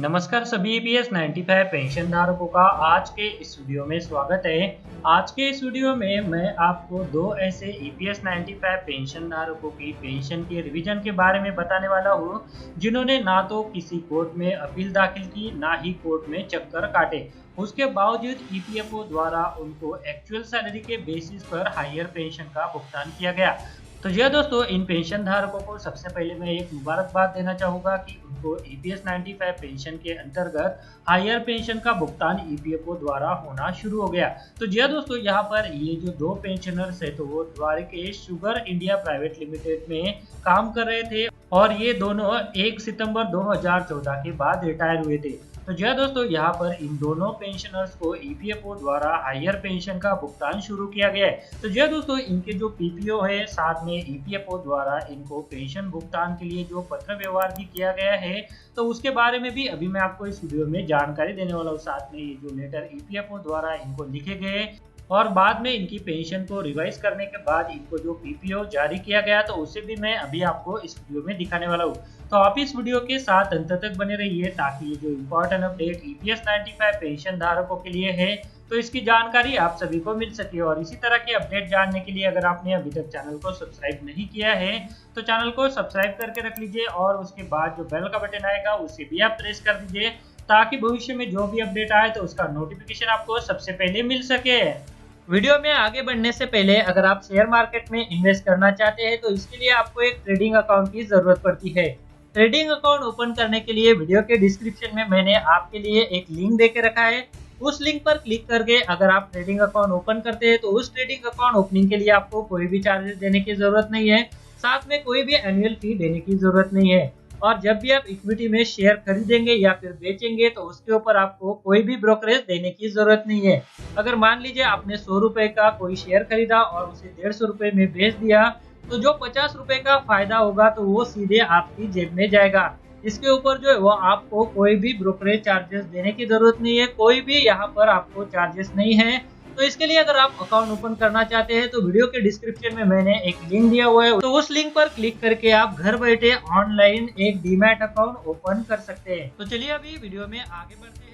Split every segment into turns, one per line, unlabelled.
नमस्कार सभी EPS 95 pension धारकों का आज के इस वीडियो में स्वागत है। आज के इस वीडियो में मैं आपको दो ऐसे ईपीएस 95 पेंशन धारकों की पेंशन के रिवीजन के बारे में बताने वाला हूँ जिन्होंने ना तो किसी कोर्ट में अपील दाखिल की ना ही कोर्ट में चक्कर काटे। उसके बावजूद ईपीएफओ द्वारा उनको एक्चुअल सैलरी के बेसिस पर हायर पेंशन का भुगतान किया गया। तो जी दोस्तों, इन पेंशन धारकों को सबसे पहले मैं एक मुबारकबाद देना चाहूंगा कि उनको ईपीएस 95 पेंशन के अंतर्गत हायर पेंशन का भुगतान ईपीएफओ द्वारा होना शुरू हो गया। तो जी दोस्तों, यहाँ पर ये जो दो पेंशनर्स है तो वो Dwarkesh sugar India private limited में काम कर रहे थे और ये दोनों 1 सितंबर 2014 के बाद रिटायर हुए थे। तो जी दोस्तों, यहाँ पर इन दोनों पेंशनर्स को ईपीएफओ द्वारा हायर पेंशन का भुगतान शुरू किया गया है। तो जी दोस्तों, इनके जो पीपीओ है साथ में ईपीएफओ द्वारा इनको पेंशन भुगतान के लिए जो पत्र व्यवहार भी किया गया है तो उसके बारे में भी अभी मैं आपको इस वीडियो में जानकारी देने वाला हूँ। साथ में ये जो लेटर ईपीएफओ द्वारा इनको लिखे गए और बाद में इनकी पेंशन को रिवाइज करने के बाद इनको जो पीपीओ जारी किया गया तो उसे भी मैं अभी आपको इस वीडियो में दिखाने वाला हूँ। तो आप इस वीडियो के साथ अंत तक बने रहिए ताकि ये जो इम्पोर्टेंट अपडेट ईपीएस 95 पेंशन धारकों के लिए है तो इसकी जानकारी आप सभी को मिल सके। और इसी तरह के अपडेट जानने के लिए अगर आपने अभी तक चैनल को सब्सक्राइब नहीं किया है तो चैनल को सब्सक्राइब करके रख लीजिए और उसके बाद जो बेल का बटन आएगा उसे भी आप प्रेस कर दीजिए ताकि भविष्य में जो भी अपडेट आए तो उसका नोटिफिकेशन आपको सबसे पहले मिल सके। वीडियो में आगे बढ़ने से पहले अगर आप शेयर मार्केट में इन्वेस्ट करना चाहते हैं तो इसके लिए आपको एक ट्रेडिंग अकाउंट की जरूरत पड़ती है। ट्रेडिंग अकाउंट ओपन करने के लिए वीडियो के डिस्क्रिप्शन में मैंने आपके लिए एक लिंक देके रखा है। उस लिंक पर क्लिक करके अगर आप ट्रेडिंग अकाउंट ओपन करते हैं तो उस ट्रेडिंग अकाउंट ओपनिंग के लिए आपको कोई भी चार्जेस देने की जरूरत नहीं है, साथ में कोई भी एनुअल फी देने की जरूरत नहीं है। और जब भी आप इक्विटी में शेयर खरीदेंगे या फिर बेचेंगे तो उसके ऊपर आपको कोई भी ब्रोकरेज देने की जरूरत नहीं है। अगर मान लीजिए आपने 100 रुपए का कोई शेयर खरीदा और उसे 150 रुपए में बेच दिया तो जो 50 रुपए का फायदा होगा तो वो सीधे आपकी जेब में जाएगा। इसके ऊपर जो है वो आपको कोई भी ब्रोकरेज चार्जेस देने की जरूरत नहीं है, कोई भी यहाँ पर आपको चार्जेस नहीं है। तो इसके लिए अगर आप अकाउंट ओपन करना चाहते हैं तो वीडियो के डिस्क्रिप्शन में मैंने एक लिंक दिया हुआ है, तो उस लिंक पर क्लिक करके आप घर बैठे ऑनलाइन एक डीमैट अकाउंट ओपन कर सकते हैं। तो चलिए अभी वीडियो में आगे बढ़ते हैं।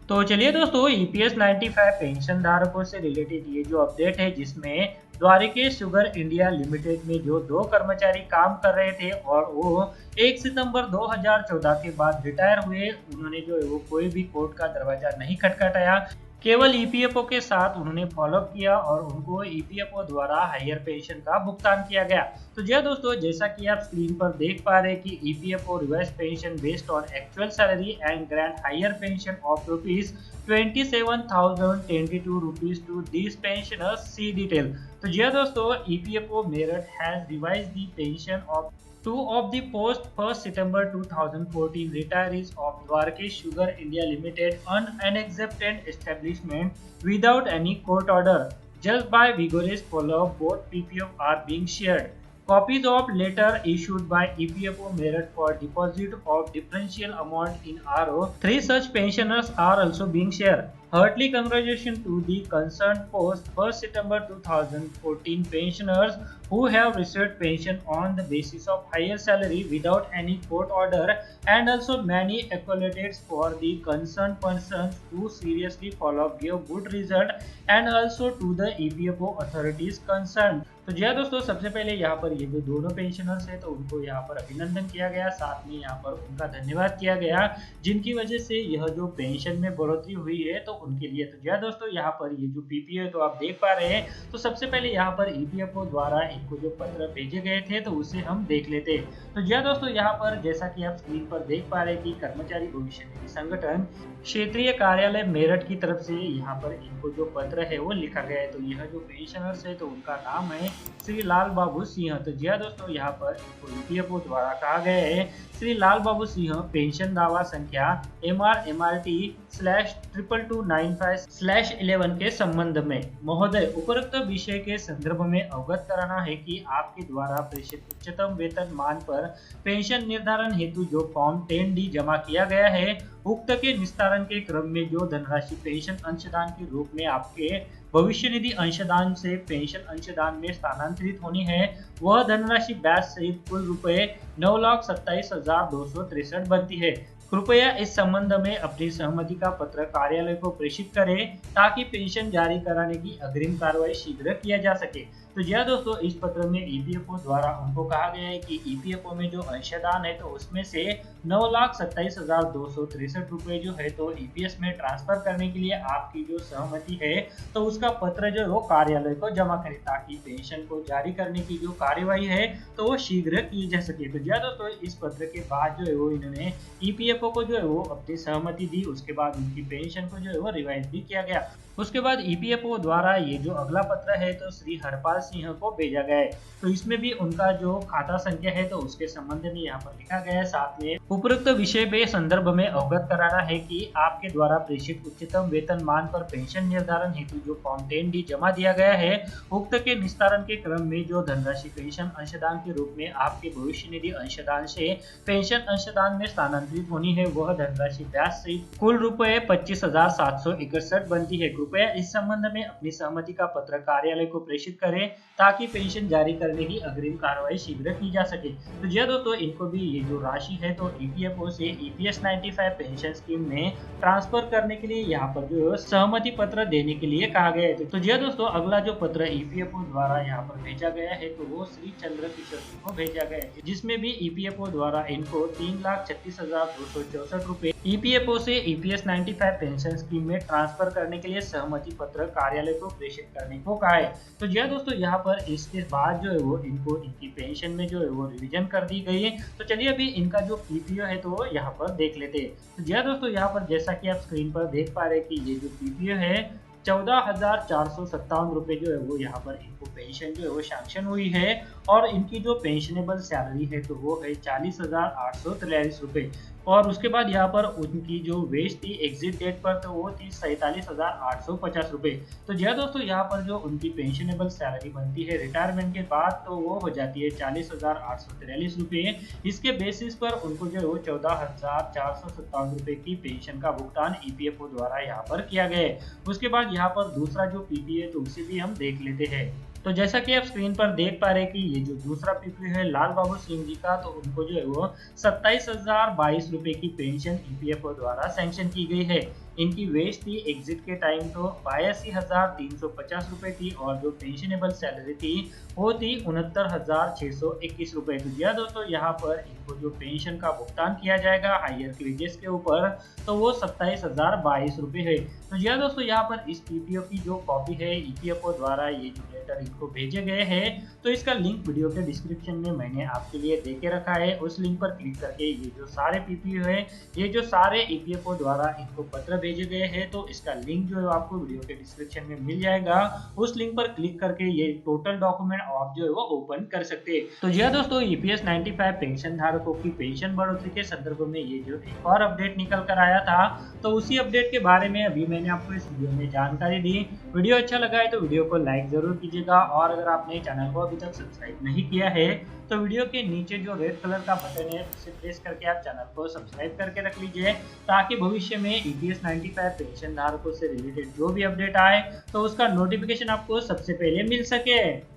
तो चलिए दोस्तों, ईपीएस 95 पेंशन धारकों से रिलेटेड ये जो अपडेट है जिसमें द्वारकेश शुगर इंडिया लिमिटेड में जो दो कर्मचारी काम कर रहे थे और वो 1 सितंबर 2014 के बाद रिटायर हुए, उन्होंने जो है वो कोई भी कोर्ट का दरवाजा नहीं खटखटाया, केवल ईपीएफओ के साथ उन्होंने फॉलोअप किया और उनको ईपीएफओ द्वारा हायर पेंशन का भुगतान किया गया। तो जी दोस्तों, जैसा कि आप स्क्रीन पर देख पा रहे हैं कि EPFO revise pension based on actual salary and grant higher pension of ₹27,022 to this pensioners, see detail. तो जी दोस्तों, EPFO Meerut has revised the pension of two of the post 1st September 2014 retirees of Dwarkesh Sugar India Limited, an exempted establishment without any court order. Just by vigorous follow-up, both PPO are being shared. Copies of letter issued by EPFO Merit for deposit of differential amount in RO. 3 such pensioners are also being shared. Heartily congratulations to the concerned post 1st September 2014 pensioners who have received pension on the basis of higher salary without any court order, and also many accolades for the concerned persons who seriously follow up, give good result, and also to the EPFO authorities concerned. तो जी दोस्तों, सबसे पहले यहाँ पर ये जो दोनों पेंशनर्स है तो उनको यहाँ पर अभिनंदन किया गया, साथ में यहाँ पर उनका धन्यवाद किया गया जिनकी वजह से यह जो पेंशन में बढ़ोतरी हुई है तो उनके लिए। तो जी दोस्तों, यहाँ पर ये जो पीपीओ है तो आप देख पा रहे हैं। तो सबसे पहले यहाँ पर ईपीएफओ द्वारा इनको जो पत्र भेजे गए थे तो उसे हम देख लेते हैं। तो जी दोस्तों, यहाँ पर जैसा कि आप स्क्रीन पर देख पा रहे हैं कि कर्मचारी भविष्य निधि संगठन क्षेत्रीय कार्यालय मेरठ की तरफ से यहाँ पर इनको जो पत्र है वो लिखा गया है। तो यह जो पेंशनर्स है तो उनका नाम है श्री लाल बाबू सिंह। तो जी दोस्तों, यहाँ पर ईपीएफओ द्वारा कहा गया है श्री लाल बाबू सिंह पेंशन दावा संख्या MRMRT/2295/11 के संबंध में महोदय, उपरोक्त विषय के संदर्भ में अवगत कराना है कि आपके द्वारा प्रेषित उच्चतम वेतन मान पर पेंशन निर्धारण हेतु जो फॉर्म 10D जमा किया गया है, उक्त के निस्तारण के क्रम में जो धनराशि पेंशन अंशदान के रूप में आपके भविष्य निधि अंशदान से पेंशन अंशदान में स्थानांतरित होनी है, वह धनराशि ब्याज सहित कुल रुपए 9,27,263 बनती है। कृपया इस संबंध में अपनी सहमति का पत्र कार्यालय को प्रेषित करें ताकि पेंशन जारी कराने की अग्रिम कार्रवाई शीघ्र किया जा सके। तो जी हाँ दोस्तों, इस पत्र में ईपीएफओ द्वारा उनको कहा गया है कि ईपीएफओ में जो अंशदान है तो उसमें से 9,27,263 रुपए जो है तो ईपीएस में ट्रांसफर करने के लिए आपकी जो सहमति है तो उसका पत्र जो है वो कार्यालय को जमा करें ताकि पेंशन को जारी करने की जो कार्यवाही है तो वो शीघ्र की जा सके। तो जी हाँ दोस्तों, इस पत्र के बाद जो है वो इन्होंने ईपीएफओ को जो है वो अपनी सहमति दी। उसके बाद उनकी पेंशन को जो है वो रिवाइज भी किया गया। उसके बाद ईपीएफओ द्वारा ये जो अगला पत्र है तो श्री हरपाल सिंह को भेजा गया है। तो इसमें भी उनका जो खाता संख्या है तो उसके संबंध में यहाँ पर लिखा गया है। साथ में उपरोक्त विषय के संदर्भ में अवगत कराना है कि आपके द्वारा प्रेषित उच्चतम वेतन मान पर पेंशन निर्धारण हेतु जो फॉर्म 10D जमा दिया गया है उक्त के निस्तारण के क्रम में जो धनराशि पेंशन अंशदान के रूप में आपके भविष्य निधि अंशदान से पेंशन अंशदान में स्थानांतरित होनी है वह धनराशि ब्याज सहित कुल रुपए 25,761 बनती है। कृपया इस संबंध में अपनी सहमति का पत्र कार्यालय को प्रेषित करें ताकि पेंशन जारी करने की अग्रिम कार्रवाई शीघ्र की जा सके। तो जी दोस्तों, इनको भी ये जो राशि है तो ईपीएफओ से ईपीएस 95 पेंशन स्कीम में ट्रांसफर करने के लिए यहाँ पर जो सहमति पत्र देने के लिए कहा गया है। तो जी दोस्तों, अगला जो पत्र ईपीएफओ द्वारा यहाँ पर भेजा गया है तो वो श्री चंद्र किशोर को भेजा गया है, जिसमें भी ईपीएफओ द्वारा इनको 3,36,264 रुपए ईपीएफओ से ईपीएस 95 पेंशन स्कीम में ट्रांसफर करने के लिए सहमति पत्र कार्यालय को प्रेषित करने को कहा है। तो जी दोस्तों, यहाँ पर इसके बाद जो है वो इनको इनकी पेंशन में जो है वो रिवीजन कर दी गई है। तो चलिए अभी इनका जो पीपीओ है तो यहाँ पर देख लेते हैं। तो जी दोस्तों, यहाँ पर जैसा कि आप स्क्रीन पर देख पा रहे हैं कि ये जो पीपीओ है 14,457 रुपए जो है वो यहाँ पर इनको पेंशन जो है वो सैंक्शन हुई है और इनकी जो पेंशनेबल सैलरी है तो वो है 40,843 रुपए। और उसके बाद यहाँ पर उनकी जो वेज थी एग्जिट डेट पर तो वो थी 47,850 रुपए। तो जी दोस्तों, यहाँ पर जो उनकी पेंशनेबल सैलरी बनती है रिटायरमेंट के बाद तो वो हो जाती है 40,843 रुपए। इसके बेसिस पर उनको जो है वो 14,457 रुपए की पेंशन का भुगतान ईपीएफओ द्वारा यहाँ पर किया गया है। उसके बाद यहाँ पर दूसरा जो पीपीओ है तो उसे भी हम देख लेते हैं। तो जैसा कि आप स्क्रीन पर देख पा रहे हैं कि ये जो दूसरा पीपीओ है लाल बाबू सिंह जी का तो उनको जो है वो 27,022 रुपए की पेंशन ईपीएफओ द्वारा सैंक्शन की गई है। इनकी वेज थी एग्जिट के टाइम तो 82,350 रुपए थी और जो पेंशनेबल सैलरी थी वो थी 69,621 रुपए। तो जी दोस्तों, यहाँ पर इनको जो पेंशन का भुगतान किया जाएगा हायर क्रेजेस के ऊपर तो वो 27,022 रुपए है। तो जी दोस्तों, यहाँ पर इस पीपीओ की जो कॉपी है ईपीएफओ द्वारा ये जो लेटर इनको भेजे गए हैं तो इसका लिंक वीडियो के डिस्क्रिप्शन में मैंने आपके लिए दे के रखा है। उस लिंक पर क्लिक करके ये जो सारे पीपीओ है ये जो सारे ईपीएफओ द्वारा इनको पत्र भेजे गए हैं तो इसका लिंक जो है आपको वीडियो के डिस्क्रिप्शन में मिल जाएगा। उस लिंक पर क्लिक करके ये टोटल डॉक्यूमेंट आप जो है वो ओपन कर सकते हैं। तो जी दोस्तों, ईपीएस 95 पेंशन धारकों की पेंशन बढ़ोतरी के संदर्भ में ये जो एक और अपडेट निकल कर आया था तो उसी अपडेट के बारे में अभी मैंने आपको इस वीडियो में जानकारी दी। वीडियो अच्छा लगा है तो वीडियो को लाइक जरूर कीजिएगा और अगर आपने चैनल को अभी तक सब्सक्राइब नहीं किया है तो वीडियो के नीचे जो रेड कलर का बटन है उसे प्रेस करके आप चैनल को सब्सक्राइब करके रख लीजिए ताकि भविष्य में ईपीएस 95 पेंशन धारकों से रिलेटेड जो भी अपडेट आए तो उसका नोटिफिकेशन आपको सबसे पहले मिल सके।